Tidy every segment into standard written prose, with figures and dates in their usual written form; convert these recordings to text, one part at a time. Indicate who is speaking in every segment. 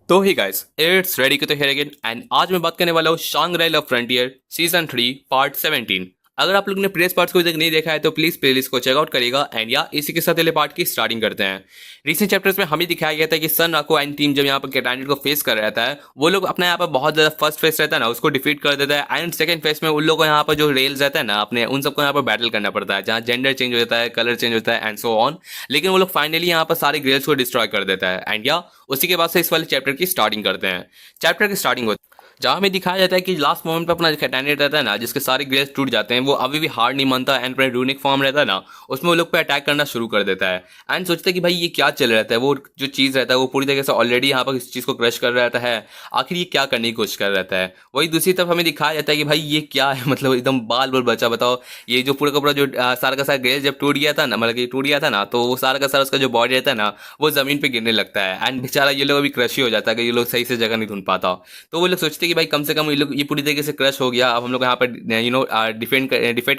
Speaker 1: तो ही guys it's ready to hear again and आज मैं बात करने वाला हूँ Shanghai love frontier season 3 part 17। अगर आप लोग ने प्रीवियस पार्ट्स को अभी तक नहीं देखा है तो प्लीज प्लेलिस्ट को चेकआउट करिएगा एंड या इसी के साथ अगले पार्ट की स्टार्टिंग करते हैं। रिसेंट चैप्टर्स में हमें दिखाया गया था कि सन राको एंड टीम जब यहाँ पर कैंडिडेट को फेस कर रहता है वो लोग अपने यहाँ पर बहुत ज्यादा फर्स्ट फेस रहता है ना उसको डिफीट कर देता है एंड सेकंड फेस में उन लोगों को यहाँ पर जो रेल्स रहता है ना अपने उन सबको यहाँ पर बैटल करना पड़ता है जहाँ जेंडर चेंज हो जाता है, कलर चेंज होता है एंड सो ऑन। लेकिन वो लोग फाइनली यहाँ पर सारे ग्रेल्स को डिस्ट्रॉय कर देता है एंड या उसी के बाद से इस वाले चैप्टर की स्टार्टिंग करते हैं। चैप्टर की स्टार्टिंग होती है जहाँ हमें दिखाया जाता है कि लास्ट मोमेंट पे अपना जो कैंडिडेट रहता है ना जिसके सारे ग्रेल्स टूट जाते हैं वो अभी भी हार नहीं मानता एंड अपने रूनिक फॉर्म रहता है ना उसमें वो लोग पे अटैक करना शुरू कर देता है एंड सोचते हैं कि भाई ये क्या चल रहता है। वो जो चीज़ रहता है वो पूरी तरीके से ऑलरेडी यहाँ पर इस चीज़ को क्रश कर रहता है। आखिर ये क्या करने की कोशिश कर रहता है। वही दूसरी तरफ हमें दिखाया जाता है कि भाई ये क्या है, मतलब एकदम बाल बाल बचा बताओ। ये जो पूरा का पूरा जो सारा का सारा ग्रेल जब टूट गया था ना, मतलब कि टूट गया था ना, तो वो सारा का सारा उसका जो बॉडी रहता है ना वो जमीन पे गिरने लगता है एंड बेचारा ये लोग अभी क्रश ही हो जाता है कि ये लोग सही से जगह नहीं ढूंढ पाता। तो वो लोग सोचते हैं कि भाई कम से कम ये लोग ये पूरी तरीके से क्रश हो गया, अब हम लोग यहाँ पर डिफेंड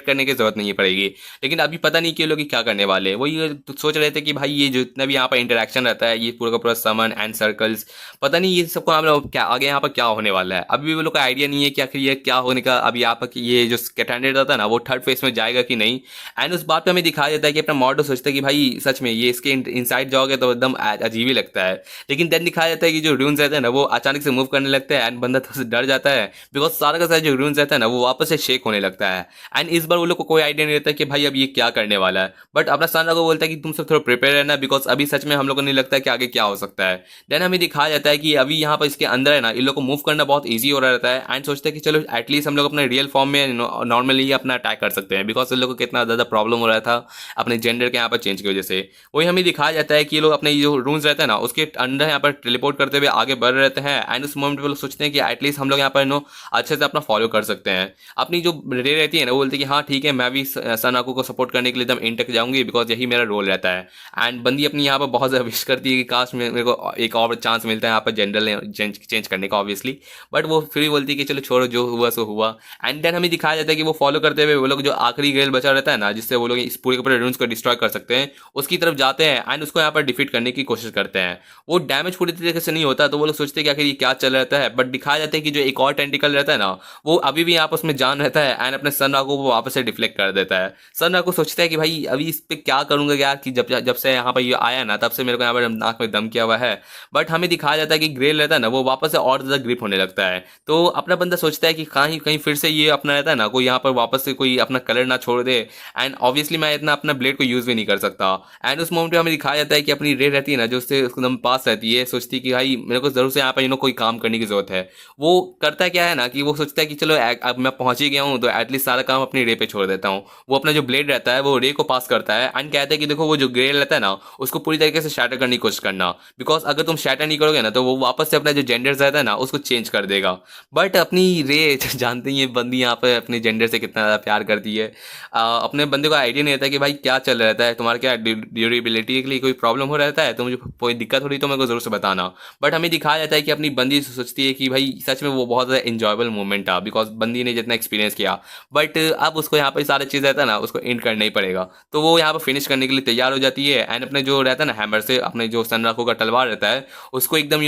Speaker 1: करने की जरूरत नहीं पड़ेगी। लेकिन अभी पता नहीं कि ये लोग क्या करने वाले हैं। वो ये तो सोच रहे थे कि भाई ये जितना भी यहाँ पर इंटरेक्शन रहता है ये पूरा का पूरा समन एंड सर्कल्स, पता नहीं ये सबको हम लोग क्या आगे यहाँ पर क्या होने वाला है। अभी भी वो लोग का आइडिया नहीं है कि आखिर ये क्या होने का। अभी यहाँ पर ये जो कैंडिडेट रहता है ना वो थर्ड फेस में जाएगा कि नहीं। एंड उस बात पे हमें दिखाया जाता है कि अपना मॉडल सोचता है कि भाई सच में ये इसके इनसाइड जाओगे तो एकदम अजीब ही लगता है। लेकिन देन दिखाया जाता है कि जो ड्यून्स रहते हैं ना वो अचानक से मूव करने लगते हैं एंड बंदा थोड़ा सा डर जाता है बिकॉज सारा का सारा जो ड्यून्स रहता है ना वो वापस से शेक होने लगता है। एंड इस बार वो लोग को कोई आइडिया नहीं रहता कि भाई अब ये क्या करने वाला है। बट अपना सन को बोलता है कि तुम सब थोड़ा प्रिपेयर रहना बिकॉज अभी सच में हम लोग को नहीं लगता है कि आगे क्या हो सकता है। देन हमें दिखाया जाता है कि अभी यहाँ पर इसके अंदर है ना इन लोग को मूव करना बहुत ईजी हो रहा रहता है एंड सोचते हैं कि चलो एटलीस्ट हम लोग अपने रियल फॉर्म में नॉर्मली अपना अटैक कर सकते हैं बिकॉज इन लोग को कितना ज़्यादा प्रॉब्लम हो रहा था अपने जेंडर के यहाँ पर चेंज की वजह से। वही हमें दिखाया जाता है कि ये लोग अपने जो रूम्स रहते हैं ना उसके अंदर यहाँ पर टेलीपोर्ट करते हुए आगे बढ़ रहते हैं एंड उस मोमेंट पे लोग सोचते हैं कि एटलीस्ट हम लोग यहाँ पर अच्छे से अपना फॉलो कर सकते हैं। अपनी जो रे रहती है ना वो बोलती है कि हाँ ठीक है मैं भी सनाको को सपोर्ट करने के लिए एकदम इन तक जाऊंगी बिकॉज यही मेरा रोल रहता है। एंड बंदी अपनी यहाँ पर बहुत ज़्यादा विश करती है कि काश मेरे को एक और चांस मिलता है यहाँ पर जेंडर चेंज करने का ऑब्वियसली। बट वो फिर भी बोलती है कि चलो छोड़ो जो हुआ सो हुआ। एंड देन हमें दिखाया जाता है कि वो फॉलो करते हुए वो लोग जो आखिरी ग्रेल बचा रहता है ना जिससे वो लोग इस पूरे के पूरे रूम्स को डिस्ट्रॉय कर सकते हैं उसकी तरफ जाते हैं एंड उसको यहाँ पर डिफीट करने की कोशिश करते हैं। वो डैमेज पूरी तरीके से नहीं होता तो वो लोग सोचते हैं कि आखिर ये क्या चल रहता है। बट दिखाया जाता है कि जो एक और टेंटिकल रहता है ना वो अभी भी आपस में जान रहता है एंड अपने सन राको को वापस से डिफ्लेक्ट कर देता है। सन राको सोचता है कि भाई अभी इस पे क्या करूंगा यार कि जब जब से यहाँ पर ये आया ना तब से मेरे को यहाँ पर नाक में दम किया हुआ है। बट हमें दिखाया जाता है कि ग्रेल रहता है ना वो वापस से और ज्यादा ग्रिप होने लगता है। तो अपना बंदा सोचता है कि कहीं कहीं फिर से ये अपना रहता है ना कोई यहाँ पर वापस से कोई अपना कलर ना छोड़ दे एंड ऑब्वियसली मैं इतना अपना ब्लेड को यूज भी नहीं कर सकता। एंड उस मोमेंट में हमें दिखाया जाता है कि अपनी रे रहती है ना जो उससे एकदम पास रहती है सोचती है कि भाई मेरे को जरूर से यहाँ पर कोई काम करने की जरूरत है। वो करता क्या है ना कि वो सोचता है कि चलो अब मैं पहुंच ही गया हूँ तो एटलीस्ट सारा काम अपनी रे पे छोड़ देता हूँ। वो अपना जो ब्लेड रहता है वो रे को पास करता है एंड कहता है कि देखो वो जो ग्रेल रहता है ना उसको पूरी तरीके से शैटर करने की कोशिश करना बिकॉज अगर तुम शैटर नहीं करोगे ना तो वो वापस से अपना जो जेंडर रहता है ना उसको चेंज कर देगा। बट अपनी रे जानते ही ये बंदी यहाँ पे अपने जेंडर से कितना ज़्यादा प्यार करती है। अपने बंदे को आइडिया नहीं रहता कि भाई क्या चल रहता है, तुम्हारा क्या ड्यूरेबिलिटी के लिए कोई प्रॉब्लम हो रहता है तो मुझे कोई दिक्कत हो रही तो मेरे को जरूर से बताना। बट हमें दिखाया जाता है कि अपनी बंदी सोचती है कि भाई सच में वो बहुत ज़्यादा इंजॉयबल मोमेंट था बिकॉज बंदी ने जितना एक्सपीरियंस किया। बट अब उसको यहाँ पर सारी चीज़ रहता है ना उसको एंड करना ही पड़ेगा तो वो यहाँ पर फिनिश करने के लिए तैयार हो जाती है एंड अपने जो रहता है ना हैमर से अपने जो सनराको का तलवार रहता है उसको एकदम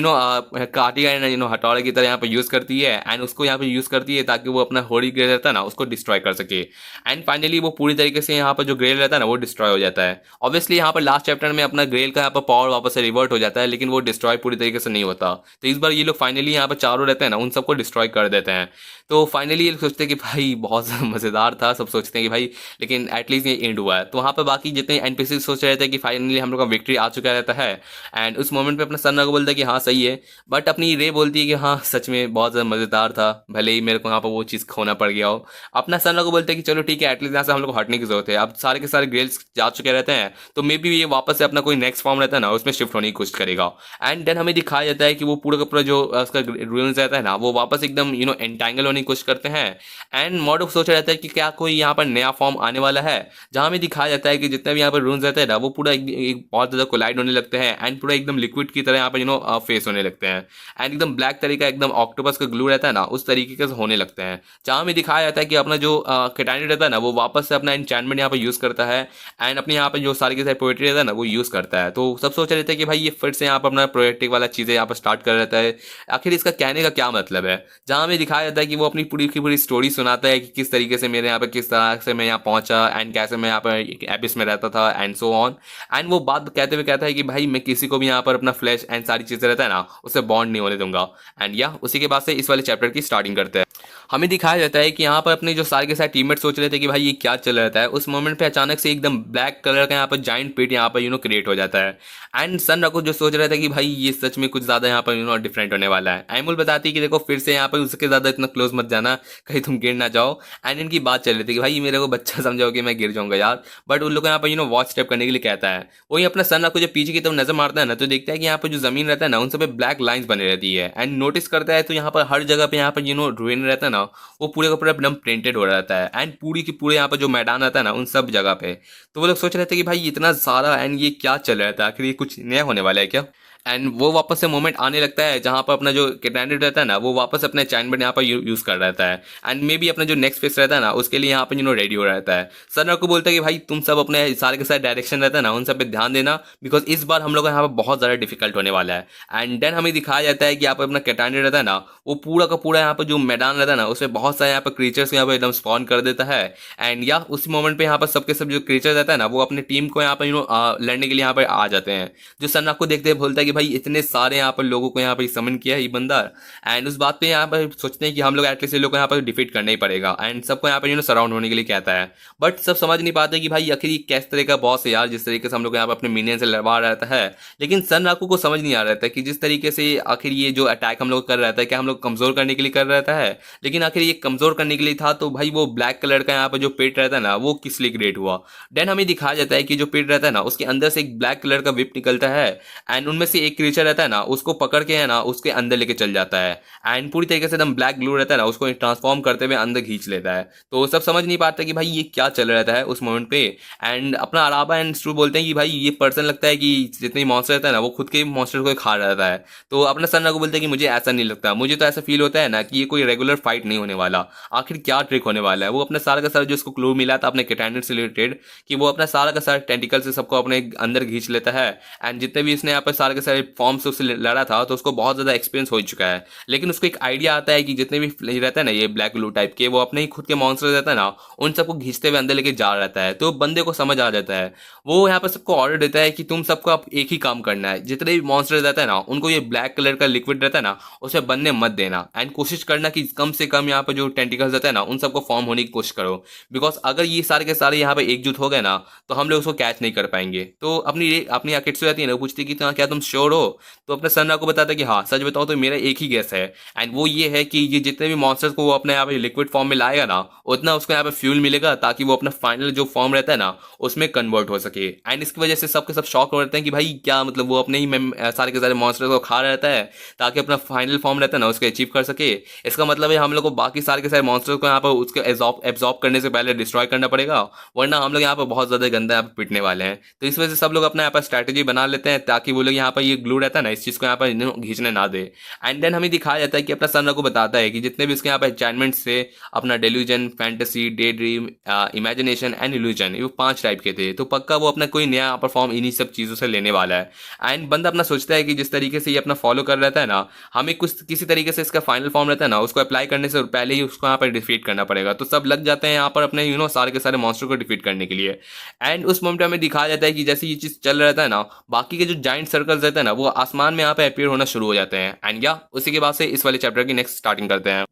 Speaker 1: काटिया हथौड़े की तरह यहाँ पर यूज़ करती है एंड उसको यहाँ पे यूज़ करती है ताकि वो अपना होली ग्रेल रहता है ना उसको डिस्ट्रॉय कर सके। एंड फाइनली वो पूरी तरीके से यहाँ पर जो ग्रेल रहता है ना वो डिस्ट्रॉय हो जाता है। ऑब्वियसली यहाँ पर लास्ट चैप्टर में अपना ग्रेल का यहाँ पर पावर वापस से रिवर्ट हो जाता है लेकिन वो डिस्ट्रॉय पूरी तरीके से नहीं होता। तो इस बार ये लोग फाइनली यहाँ पर चारों रहते हैं ना उन सबको डिस्ट्रॉय कर देते हैं। तो फाइनली ये लोग सोचते हैं कि भाई बहुत मज़ेदार था, सब सोचते हैं कि भाई लेकिन एटलीस्ट ये एंड हुआ है। तो वहाँ पर बाकी जितने एनपीसी सोच रहे थे कि फाइनली हम लोग का विक्ट्री आ चुका रहता है एंड उस मोमेंट पे अपना सन्ना को बोलता है कि हाँ सही है। बट अपनी रे बोलती है कि हाँ सच में बहुत ज़्यादा मज़ेदार था, भले ही मेरे को यहाँ पर वो चीज़ खोना पड़ गया हो। अपना सन्ना को बोलते हैं कि चलो ठीक है एटलीस्ट यहाँ से हम लोग को हटने की जरूरत है, अब सारे के सारे ग्रेल्स जा चुके रहते हैं तो मे बी ये वापस से अपना कोई नेक्स्ट फॉर्म रहता है ना उसमें शिफ्ट होने की कोशिश करेगा। एंड देन हमें दिखाया जाता है कि वो पूरा का पूरा जो उसका रूल्स रहता है ना वो वापस एकदम एंटैंगल होने की कोशिश करते हैं। एंड मॉडो सोच रहता है कि क्या कोई यहाँ पर नया फॉर्म आने वाला है, जहाँ में दिखाया जाता है कि जितने भी यहाँ पर रून्स रहते हैं ना वो पूरा एक बहुत ज़्यादा कोलाइड होने लगते हैं एंड पूरा एकदम लिक्विड की तरह यहाँ पर फेस होने लगते हैं। एंड एकदम ब्लैक तरीका एकदम ऑक्टोपस का ग्लू रहता है ना उस तरीके से होने लगते हैं, जहाँ में दिखाया जाता है कि अपना जो कैटानी रहता है ना वो वापस से अपना एन्चेंटमेंट यहाँ पर यूज़ करता है एंड अपने यहाँ पर जो सारी के सारी पोएट्री रहता है ना वो यूज़ करता है। तो सब सोच रहे थे कि भाई ये फिर से यहाँ पर अपना प्रोएक्टिक वाला चीज़ें यहाँ पर स्टार्ट कर रहता है, आखिर इसका कहने का क्या मतलब है। जहाँ हमें दिखाया जाता है कि वो अपनी पूरी की पूरी स्टोरी सुनाता है कि किस तरीके से मेरे यहाँ पर किस तरह से मैं यहाँ पहुंचा एंड कैसे मैं यहाँ पर एबिस में रहता था एंड सो ऑन। एंड वो बात कहते हुए कहता है कि भाई मैं किसी को भी यहाँ पर अपना फ्लैश एंड सारी चीज़ें रहता है ना उससे बॉन्ड नहीं होने दूंगा। एंड या उसी के बाद से इस वाले चैप्टर की स्टार्टिंग करते हैं। हमें दिखाया जाता है कि यहाँ पर अपने जो सारे के सारे टीममेट सोच रहे थे कि भाई ये क्या चल रहा है, उस मोमेंट पे अचानक से एकदम ब्लैक कलर का यहाँ पर जाइंट पिट यहाँ पर क्रिएट हो जाता है। एंड सन रको जो सोच रहा था कि भाई ये सच में कुछ ज़्यादा यहाँ पर डिफरेंट होने वाला है। एमुल बताती है कि देखो फिर से यहाँ पर उसके ज़्यादा इतना क्लोज मत जाना, कहीं तुम गिर ना जाओ। एंड इनकी बात चल रही थी कि भाई मेरे को बच्चा समझाओ कि मैं गिर जाऊंगा यार, बट उन लोग को यहाँ पर वॉच स्टेप करने के लिए कहता है। वही अपना सन रको जो पीछे की तरफ नजर मारता है ना तो देखता है कि यहाँ पर जो जमीन रहता है ना उन सब पे ब्लैक लाइन्स बने रहती है। एंड नोटिस करता है तो यहाँ पर हर जगह पे यहाँ पर रुइन रहता है ना वो पूरे का पूरा एकदम प्रिंटेड हो रहता है एंड पूरी की पूरे यहाँ पर जो मैदान रहता है ना उन सब जगह पे। तो वो लोग सोच रहे थे कि भाई इतना सारा एंड ये क्या चल रहा था, आखिर ये कुछ नया होने वाला है क्या। एंड वो वापस से मोमेंट आने लगता है जहाँ पर अपना जो कैंडिडेट रहता है ना वो वापस अपने असाइनमेंट यहाँ पर यूज़ कर रहता है एंड मे बी अपना जो नेक्स्ट फेस रहता है ना उसके लिए यहाँ पर रेडी हो रहता है। सर को बोलता है कि भाई तुम सब अपने सारे के सारे डायरेक्शन रहता है ना उन सब पे ध्यान देना, बिकॉज इस बार हम लोग का यहाँ पर बहुत ज़्यादा डिफिकल्ट होने वाला है। एंड देन हमें दिखाया जाता है कि यहाँ पर अपना कैंडिडेट रहता है ना वो पूरा का पूरा यहाँ पर जो मैदान रहता है ना उसमें बहुत सारे यहाँ पर क्रीचर्स यहाँ पर एकदम स्पॉन कर देता है। एंड या उसी मोमेंट पे यहाँ पर सबके सब जो क्रीचर रहता है ना वो अपने टीम को यहाँ पर लड़ने के लिए यहाँ पर आ जाते हैं। जो सन को देखते हैं बोलता है कि भाई इतने सारे यहाँ पर लोगों को यहाँ पर समन किया है ये बंदा। एंड उस बात पे यहाँ पर सोचते हैं कि हम लोग एटलीस्ट ये लोग को यहाँ पर डिफीट करना ही पड़ेगा एंड सबको यहाँ पर सराउंड होने के लिए कहता है। बट सब समझ नहीं पाते कि भाई आखिर ये किस तरह का बॉस है यार जिस तरीके से हम लोग यहाँ पर अपने मिनियन से लड़वा रहता है। लेकिन सन राकू को समझ नहीं आ रहा था कि जिस तरीके से आखिर ये जो अटैक हम लोग कर रहा था क्या हम लोग कमजोर करने के लिए कर रहता है, लेकिन आखिर ये कमजोर करने के लिए था तो भाई वो ब्लैक कलर का यहाँ पर जो पेट रहता है ना वो किस लिए क्रिएट हुआ। देन हमें दिखाया जाता है कि जो पेट रहता है ना उसके अंदर से एक ब्लैक कलर का विप निकलता है एंड उनमें से एक क्रीचर रहता है ना उसको पकड़ के है ना उसके अंदर लेके चल जाता है एंड पूरी तरीके से एकदम ब्लैक ग्लू रहता है ना उसको ट्रांसफॉर्म करते हुए अंदर खींच लेता है। तो सब समझ नहीं पाते कि भाई ये क्या चल रहा है उस मोमेंट पे। एंड अपना अराबा एंड स्ट्रू बोलते हैं कि भाई ये पर्सन लगता है कि जितने मॉन्स्टर रहता है ना वो खुद के मॉन्स्टर को खा रहता है। तो अपना सन को बोलते हैं कि मुझे ऐसा नहीं लगता, मुझे तो ऐसा फील होता है ना कि ये कोई रेगुलर फाइट नहीं होने वाला, आखिर क्या ट्रिक होने वाला है। वो अपना सारा का सारा जो उसको क्लू मिला था अपने कैंडिडेट से रिलेटेड कि वो अपना सारा का सारा टेंटिकल से सबको अपने अंदर खींच लेता है एंड जितने भी इसने यहाँ पर सारे के सारे फॉर्म से उससे लड़ा था तो उसको बहुत ज़्यादा एक्सपीरियंस हो चुका है। लेकिन उसको एक आइडिया आता है कि जितने भी रहता है ना ये ब्लैक ग्लू टाइप के वो अपने ही खुद के मॉन्स्टर रहता है ना उन सबको खींचते हुए अंदर लेके जा रहता है। तो बंदे को समझ आ जाता है, वो यहाँ पर सबको ऑर्डर देता है कि तुम सबको अब एक ही काम करना है, जितने भी मॉन्स्टर रहता है ना उनको ये ब्लैक कलर का लिक्विड रहता है ना उसे बनने मत देना एंड कोशिश करना कि कम से कम यहाँ पर जो टेंटिकल्स रहता है ना उन सबको फॉर्म होने की कोशिश करो, बिकॉज अगर ये सारे के सारे यहाँ पे एकजुट हो गए ना तो हम लोग उसको कैच नहीं कर पाएंगे। तो अपनी आकिट्सु रहती है ना वो पूछती है कि क्या तुम श्योर हो। तो अपने सन्ना को बताता है कि हाँ सच बताओ तो मेरा एक ही गेस है एंड वो ये है कि ये जितने भी मॉन्स्टर्स को वो अपने यहाँ पे लिक्विड फॉर्म में लाएगा ना उतना उसको यहाँ पे फ्यूल मिलेगा ताकि वो अपना फाइनल जो फॉर्म रहता है ना उसमें कन्वर्ट हो सके। एंड इसकी वजह से सबके सब शॉक हो रहते हैं कि भाई क्या मतलब वो अपने ही सारे के सारे मॉन्स्टर्स को खा रहता है ताकि अपना फाइनल फॉर्म रहता है ना उसको अचीव कर सके। इसका मतलब है हम लोग को बाकी सारे के सारे मॉन्स्टर्स को यहाँ पर उसके एब्जॉर्ब करने से पहले डिस्ट्रॉय करना पड़ेगा, वरना हम लोग यहाँ पर बहुत ज्यादा गंदा यहाँ पर पिटने वाले हैं। तो इस वजह से सब लोग अपना यहाँ पर स्ट्रैटेजी बना लेते हैं ताकि वो लोग यहाँ पर ये ग्लू रहता है ना इस चीज को यहाँ पर खींचने ना दे। एंड देन हमें दिखाया जाता है कि अपना सन को बताता है कि जितने भी उसके यहाँ पर अचीवमेंट्स थे अपना delusion, fantasy, day dream, imagination and illusion, ये 5 टाइप के थे। तो पक्का वो अपना कोई नया परफॉर्म इन्हीं सब चीज़ों से लेने वाला है। एंड बंदा अपना सोचता है कि जिस तरीके से ये अपना फॉलो कर रहता है ना हमें कुछ किसी तरीके से इसका फाइनल फॉर्म रहता है ना उसको अप्लाई करने से पहले ही उसको यहाँ पर डिफीट करना पड़ेगा। तो सब लग जाते हैं यहाँ पर अपने सारे के सारे मॉन्स्टर को डिफीट करने के लिए। एंड उस मोमेंट में हमें दिखाया जाता है कि जैसे ये चीज़ चल रहता है ना बाकी के जो जाइंट सर्कल्स रहते हैं ना वो आसमान में यहाँ पे अपीयर होना शुरू हो जाते हैं। एंड या उसी के बाद से इस वाले चैप्टर की नेक्स्ट स्टार्टिंग करते हैं।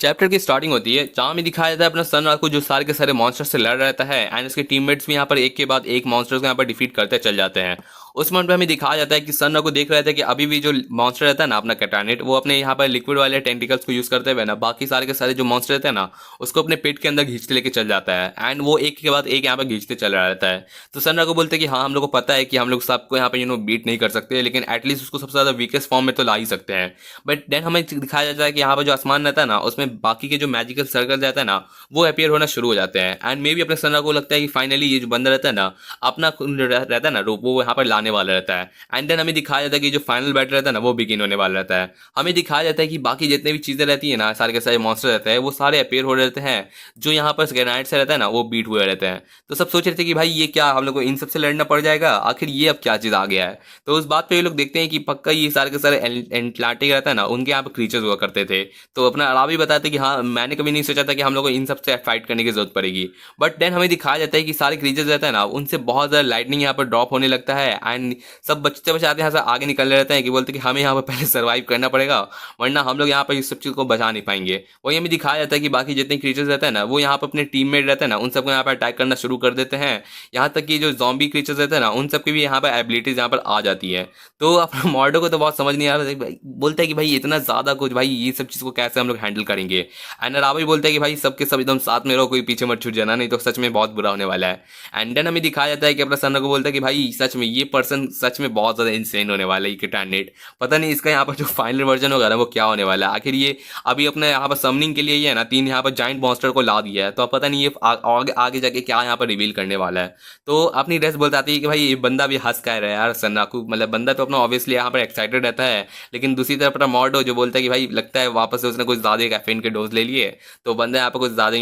Speaker 1: चैप्टर की स्टार्टिंग होती है जहाँ में दिखाया जाता है अपना सन राकू जो सारे के सारे मॉन्स्टर से लड़ रहता है एंड उसके टीममेट्स भी यहाँ पर एक के बाद एक मॉन्स्टर्स को यहाँ पर डिफीट करते चल जाते हैं। उस मोमेंट पे हमें दिखाया जाता है कि सन को देख रहा था कि अभी भी जो मॉन्स्टर रहता है ना अपना कैटानेट, वो अपने यहाँ पर लिक्विड वाले टेंटिकल्स को यूज करते हुए ना बाकी सारे के सारे जो मॉन्स्टर रहते हैं ना उसको अपने पेट के अंदर खींचते लेके चल जाता है, एंड वो एक के बाद एक यहाँ पर खींचते चल रहा रहता है। तो सन को बोलते हैं कि हाँ हम लोग को पता है कि हम लोग सबको यहाँ पे बीट नहीं कर सकते, लेकिन एटलीस्ट उसको सबसे ज्यादा वीकेस्ट फॉर्म में तो ला ही सकते हैं। बट देन हमें दिखाया जाता है कि यहाँ पर जो आसमान रहता है ना उसमें बाकी के जो मैजिकल सर्कल रहता है ना वो अपियर होना शुरू हो जाते हैं, एंड मे भी अपने सन को लगता है कि फाइनली ये जो बंदा रहता है ना अपना रहता है ना रूप वो यहाँ पर लाने वाला रहता है। एंड देन हमें दिखाया जाता है कि जो फाइनल बैटल रहता है ना वो बिगिन होने वाला रहता है। हमें दिखाया जाता है कि बाकी जितने भी चीजें रहती है ना सारे के सारे मॉन्स्टर रहते हैं वो सारे अपेयर हो रहते हैं, जो यहाँ पर ग्रेनाइट से रहता है ना वो बीट हुए रहते हैं। तो सब सोच रहे थे कि भाई ये क्या हम लोग को इन सबसे लड़ना पड़ जाएगा, आखिर ये अब क्या चीज आ गया है। तो उस बात पे ये लोग देखते हैं कि पक्का ये सारे के सारे एटलांटिक रहता है ना उनके यहाँ पर क्रीचर्स हुआ करते थे। तो अपना अलावा भी बताते कि हाँ मैंने कभी नहीं सोचा था कि हम लोग को इन सबसे फाइट करने की जरूरत पड़ेगी। बट देन हमें दिखाया जाता है कि सारे क्रीचर्स रहता है ना उनसे बहुत ज्यादा लाइटनिंग यहाँ पर ड्रॉप होने लगता है, एंड सब बचते बचाते यहाँ से आगे निकलने रहते हैं कि बोलते कि हमें यहाँ पर पहले सर्वाइव करना पड़ेगा वरना हम लोग यहाँ पर इस सब चीज को बचा नहीं पाएंगे। वही हमें दिखाया जाता है कि बाकी जितने क्रीचर्स रहते हैं ना वो यहाँ पर अपने टीममेट रहते हैं ना उन सबको यहाँ पर अटैक करना शुरू कर देते हैं। यहाँ तक कि जो जॉम्बी क्रीचर्स रहते हैं ना उन सबकी भी यहाँ पर एबिलिटीज यहाँ पर आ जाती है। तो अपना मॉर्डो को तो बहुत समझ नहीं आ रहा था, बोलता है कि भाई इतना ज्यादा कुछ, भाई ये सब चीज को कैसे हम लोग हैंडल करेंगे। एंड राव भी बोलता है कि भाई सबके सब एकदम साथ में रहो, कोई पीछे मत छूट जाना नहीं तो सच में बहुत बुरा होने वाला है। एंड देन हमें दिखाया जाता है कि अपना सन को बोलता है कि भाई सच में ये पर्सन सच में बहुत ज्यादा इंसेन होने वाला है, ये कैटानेट पता नहीं इसका यहाँ पर जो फाइनल वर्जन होगा ना वो क्या होने वाला है। आखिर ये अभी अपने यहाँ पर समनिंग के लिए ये है ना 3 यहाँ पर जाइंट मॉन्स्टर को ला दिया है, तो अब पता नहीं ये आगे जाके क्या यहाँ पर रिवील करने वाला है। तो अपनी ड्रेस बताती है कि भाई ये बंदा भी हंस कह रहा है यार सन्नाकू, मतलब बंदा तो अपना ऑब्वियसली यहाँ पर एक्साइटेड रहता है, लेकिन दूसरी तरफ अपना मॉर्डो जो बोलता है कि भाई लगता है वापस से उसने कुछ ज्यादा कैफीन के डोज ले लिए तो बंदा यहाँ पर कुछ ज्यादा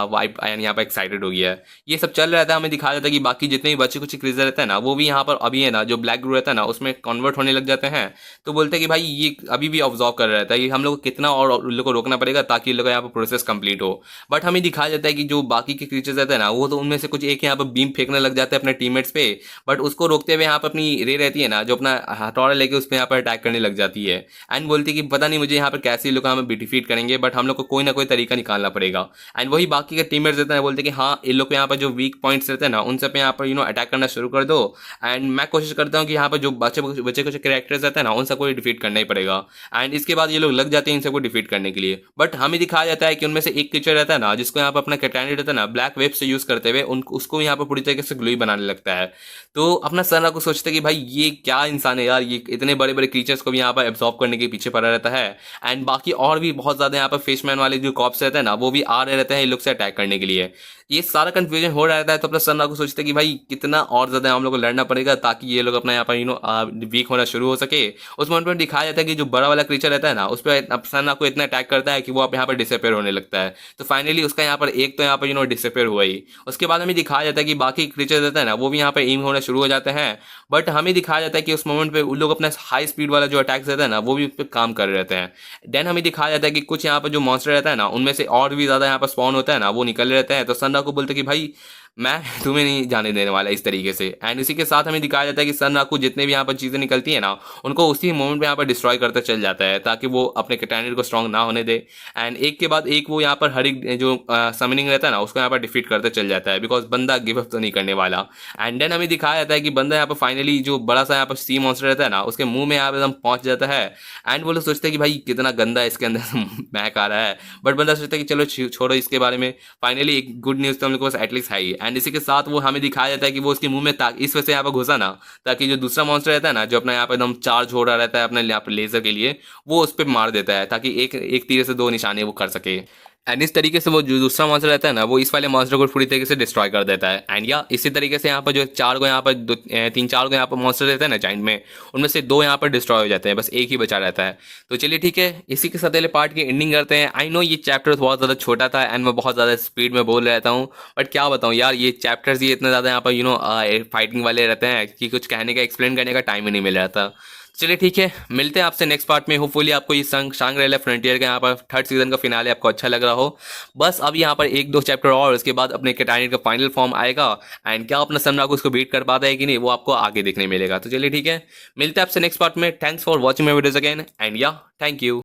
Speaker 1: वाइप यहाँ पर एक्साइटेड हो गया है। ये सब चल रहा था, हमें दिखाया जाता है कि बाकी जितने भी बच्चे कुछ क्रीजर रहते हैं ना वो भी यहाँ पर अभी है ना जो ब्लैक ग्रू रहता है ना उसमें कन्वर्ट होने लग जाते हैं। तो बोलते हैं कि भाई ये अभी भी ऑब्जर्व कर रहा था, ये हम लोग को कितना और उन लोग को रोकना पड़ेगा ताकि लोग यहाँ पर प्रोसेस कंप्लीट हो। बट हमें दिखाया जाता है कि जो बाकी के क्रीचर्स रहते हैं ना वो तो उनमें से कुछ एक यहाँ पर बीम फेंकने लग जाते हैं अपने टीममेट्स पे, बट उसको रोकते हुए यहाँ पर अपनी रे रहती है ना जो अपना हथौड़ा लेके उस पर यहाँ पर अटैक करने लग जाती है। एंड बोलती है कि पता नहीं मुझे यहाँ पर कैसे लोग हमें डिफीट करेंगे बट हम लोग को कोई ना कोई तरीका निकालना पड़ेगा। एंड वही बाकी के टीममेट्स रहते हैं बोलते हैं कि हाँ इन लोग को यहाँ पर जो वीक पॉइंट्स रहते हैं ना उन सब पे यहाँ पर अटैक करना शुरू कर दो। एंड मैं कोशिश करता हूँ कि यहाँ पर जो बच्चे बच्चे कुछ कैरेक्टर्स रहते हैं ना उन सबको डिफीट करना ही पड़ेगा। एंड इसके बाद ये लोग लग जाते हैं इन सबको डिफीट करने के लिए। बट हमें दिखाया जाता है कि उनमें से एक क्रीचर रहता है ना जिसको यहाँ पर अपना कैटानेट रहता है ना ब्लैक वेब से यूज करते हुए उसको यहाँ पर पूरी तरीके से ग्लूई बनाने लगता है। तो अपना सना को सोचते कि भाई ये क्या इंसान है यार, ये इतने बड़े बड़े क्रीचर्स को भी यहाँ पर एब्जॉर्ब करने के पीछे पड़ा रहता है। एंड बाकी और भी बहुत ज्यादा यहाँ पर फिशमैन वाले जो कॉप्स रहते हैं ना वो भी आ रहे रहते हैं इन लोग से अटैक करने के लिए। ये सारा कंफ्यूजन हो रहा है तो अपना सन्ना को सोचते कि भाई कितना और ज्यादा हम लोग को लड़ना पड़ेगा ताकि ये लोग अपना यहाँ पर वीक होना शुरू हो सके। उस मोमेंट में दिखाया जाता है कि जो बड़ा वाला क्रीचर रहता है ना उस पर सन्ना को इतना अटैक करता है कि वो यहाँ पर डिसअपेयर होने लगता है। तो फाइनली उसका यहाँ पर एक तो यहाँ पर डिसअपेयर हुआ ही। उसके बाद हमें दिखाया जाता है कि बाकी क्रीचर रहता है ना वो भी यहाँ पर एम होना शुरू हो जाते हैं। बट हमें दिखाया जाता है कि उस मोमेंट पे उन लोग अपना हाई स्पीड वाला जो अटैक्स रहता है ना वो भी उस पर काम कर रहे रहते हैं। देन हमें दिखाया जाता है कि कुछ यहाँ पर जो मॉन्स्टर रहता है ना उनमें से और भी ज्यादा यहाँ पर स्पॉन होता है ना वो निकल रहते हैं। तो सन्ना को बोलते कि भाई मैं तुम्हें नहीं जाने देने वाला इस तरीके से। एंड इसी के साथ हमें दिखाया जाता है कि सन राकू जितने भी यहाँ पर चीजें निकलती है ना उनको उसी मोमेंट में यहाँ पर डिस्ट्रॉय करता चल जाता है ताकि वो अपने कैटानेट को स्ट्रॉन्ग ना होने दे। एंड एक के बाद एक वो यहाँ पर हर एक जो समनिंग रहता है ना उसको यहाँ पर डिफीट करता चल जाता है बिकॉज बंदा गिव अप तो नहीं करने वाला। एंड देन हमें दिखाया जाता है कि बंदा यहाँ पर फाइनली जो बड़ा सा यहाँ पर सी मॉन्स्टर रहता है ना उसके मुंह में यहाँ पर एकदम पहुंच जाता है। एंड वो लोग सोचते हैं कि भाई कितना गंदा है इसके अंदर महक आ रहा है, बट बंदा सोचता है कि चलो छोड़ो इसके बारे में। फाइनली एक गुड न्यूज तो हम लोग के पास एटलीस्ट है ही। एंड इसी के साथ वो हमें दिखाया जाता है कि वो उसके मुंह में इस वजह से यहाँ पर घुसा ना ताकि जो दूसरा मॉन्स्टर रहता है ना जो अपना यहाँ पर एकदम चार्ज हो रहा रहता है अपने यहाँ पर लेजर के लिए वो उस पर मार देता है ताकि एक तीर से 2 निशाने वो कर सके। एंड इस तरीके से वो जो दूसरा मॉन्स्टर रहता है ना वो इस वाले मॉन्स्टर को पूरी तरीके से डिस्ट्रॉय कर देता है। एंड या इसी तरीके से यहाँ पर जो 4 को यहाँ पर 3-4 को यहाँ पर मॉन्स्टर रहते हैं ना जाइंट में उनमें से 2 यहाँ पर डिस्ट्रॉय हो जाते हैं, बस एक ही बचा रहता है। तो चलिए ठीक है इसी के साथ अगले पार्ट की एंडिंग करते हैं। आई नो ये चैप्टर बहुत ज़्यादा छोटा था एंड मैं बहुत ज़्यादा स्पीड में बोल रहता हूँ, बट क्या बताऊँ यार ये चैप्टर्स ये इतना ज़्यादा यहाँ पर फाइटिंग वाले रहते हैं कि कुछ कहने का एक्सप्लेन करने का टाइम ही नहीं मिल रहा था। चलिए ठीक है मिलते हैं आपसे नेक्स्ट पार्ट में। होपफुली आपको ये शांग्री-ला फ्रंटियर का यहाँ पर 3rd सीजन का फिनाले आपको अच्छा लग रहा हो। बस अब यहाँ पर 1-2 चैप्टर और उसके बाद अपने कैटानेट का फाइनल फॉर्म आएगा। एंड क्या अपना सन राकू उसको बीट कर पाता है कि नहीं वो आपको आगे देखने मिलेगा। तो चलिए ठीक है मिलते हैं आपसे नेक्स्ट पार्ट में। Thanks for watching my videos again and या थैंक यू।